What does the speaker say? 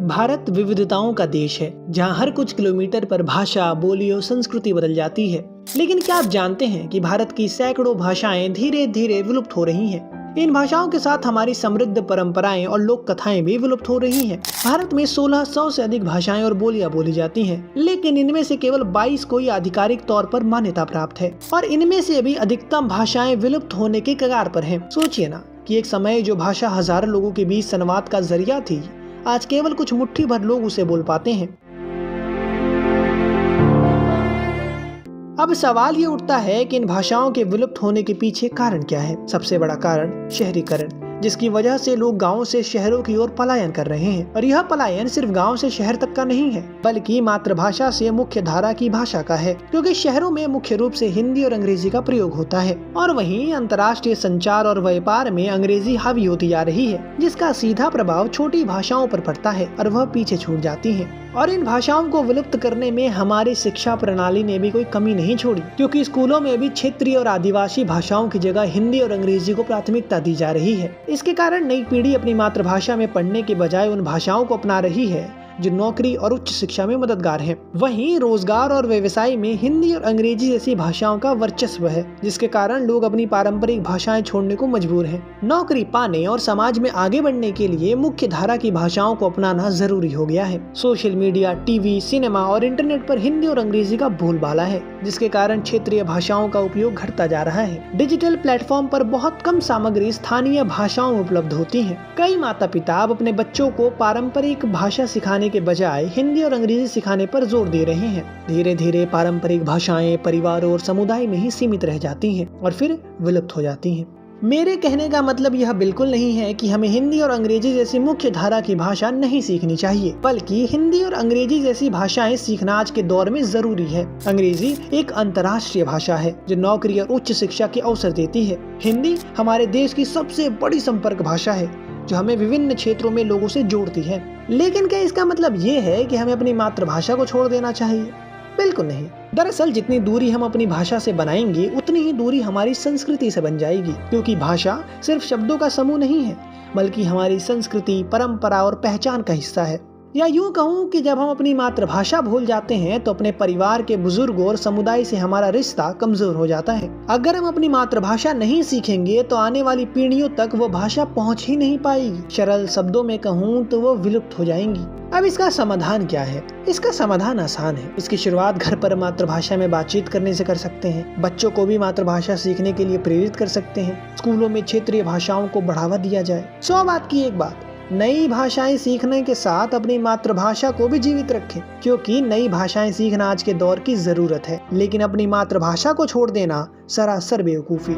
भारत विविधताओं का देश है, जहाँ हर कुछ किलोमीटर पर भाषा, बोली और संस्कृति बदल जाती है। लेकिन क्या आप जानते हैं कि भारत की सैकड़ों भाषाएं धीरे धीरे विलुप्त हो रही हैं। इन भाषाओं के साथ हमारी समृद्ध परंपराएं और लोक कथाएं भी विलुप्त हो रही हैं। भारत में 1600 से अधिक भाषाएं और बोलियां बोली जाती हैं, लेकिन इनमें से केवल 22 को ही आधिकारिक तौर पर मान्यता प्राप्त है और इनमें से अभी अधिकतम भाषाएं विलुप्त होने के कगार पर हैं। सोचिए ना कि एक समय जो भाषा हजारों लोगों के बीच संवाद का जरिया थी, आज केवल कुछ मुट्ठी भर लोग उसे बोल पाते हैं। अब सवाल ये उठता है कि इन भाषाओं के विलुप्त होने के पीछे कारण क्या है। सबसे बड़ा कारण शहरीकरण, जिसकी वजह से लोग गांवों से शहरों की ओर पलायन कर रहे हैं। और यह पलायन सिर्फ गांव से शहर तक का नहीं है, बल्कि मातृभाषा से मुख्य धारा की भाषा का है, क्योंकि शहरों में मुख्य रूप से हिंदी और अंग्रेजी का प्रयोग होता है और वहीं अंतर्राष्ट्रीय संचार और व्यापार में अंग्रेजी हावी होती जा रही है, जिसका सीधा प्रभाव छोटी भाषाओं पर पड़ता है और वह पीछे छूट जाती है। और इन भाषाओं को विलुप्त करने में हमारी शिक्षा प्रणाली ने भी कोई कमी नहीं छोड़ी, क्योंकि स्कूलों में भी क्षेत्रीय और आदिवासी भाषाओं की जगह हिंदी और अंग्रेजी को प्राथमिकता दी जा रही है। इसके कारण नई पीढ़ी अपनी मातृभाषा में पढ़ने के बजाय उन भाषाओं को अपना रही है जो नौकरी और उच्च शिक्षा में मददगार है। वहीं रोजगार और व्यवसाय में हिंदी और अंग्रेजी जैसी भाषाओं का वर्चस्व है, जिसके कारण लोग अपनी पारंपरिक भाषाएं छोड़ने को मजबूर हैं। नौकरी पाने और समाज में आगे बढ़ने के लिए मुख्य धारा की भाषाओं को अपनाना जरूरी हो गया है। सोशल मीडिया, टीवी, सिनेमा और इंटरनेट पर हिंदी और अंग्रेजी का बोलबाला है, जिसके कारण क्षेत्रीय भाषाओं का उपयोग घटता जा रहा है। डिजिटल प्लेटफॉर्म पर बहुत कम सामग्री स्थानीय भाषाओं में उपलब्ध होती है। कई माता पिता अब अपने बच्चों को पारंपरिक भाषा सिखाने के बजाय हिंदी और अंग्रेजी सिखाने पर जोर दे रहे हैं। धीरे धीरे पारंपरिक भाषाएं परिवारों और समुदाय में ही सीमित रह जाती हैं और फिर विलुप्त हो जाती हैं। मेरे कहने का मतलब यह बिल्कुल नहीं है कि हमें हिंदी और अंग्रेजी जैसी मुख्य धारा की भाषा नहीं सीखनी चाहिए, बल्कि हिंदी और अंग्रेजी जैसी भाषाएं सीखना आज के दौर में जरूरी है। अंग्रेजी एक अंतर्राष्ट्रीय भाषा है जो नौकरी और उच्च शिक्षा के अवसर देती है। हिंदी हमारे देश की सबसे बड़ी संपर्क भाषा है जो हमें विभिन्न क्षेत्रों में लोगों से जोड़ती है। लेकिन क्या इसका मतलब ये है कि हमें अपनी मातृभाषा को छोड़ देना चाहिए? बिल्कुल नहीं। दरअसल जितनी दूरी हम अपनी भाषा से बनाएंगे, उतनी ही दूरी हमारी संस्कृति से बन जाएगी, क्योंकि भाषा सिर्फ शब्दों का समूह नहीं है, बल्कि हमारी संस्कृति, परंपरा और पहचान का हिस्सा है। या यूं कहूं कि जब हम अपनी मातृभाषा भूल जाते हैं तो अपने परिवार के बुजुर्गों और समुदाय से हमारा रिश्ता कमजोर हो जाता है। अगर हम अपनी मातृभाषा नहीं सीखेंगे तो आने वाली पीढ़ियों तक वो भाषा पहुंच ही नहीं पाएगी। सरल शब्दों में कहूं तो वो विलुप्त हो जाएंगी। अब इसका समाधान क्या है? इसका समाधान आसान है। इसकी शुरुआत घर पर मातृभाषा में बातचीत करने से कर सकते हैं। बच्चों को भी मातृभाषा सीखने के लिए प्रेरित कर सकते हैं। स्कूलों में क्षेत्रीय भाषाओं को बढ़ावा दिया जाए। 100 बात की एक बात, नई भाषाएं सीखने के साथ अपनी मातृभाषा को भी जीवित रखें, क्योंकि नई भाषाएं सीखना आज के दौर की जरूरत है, लेकिन अपनी मातृभाषा को छोड़ देना सरासर बेवकूफी।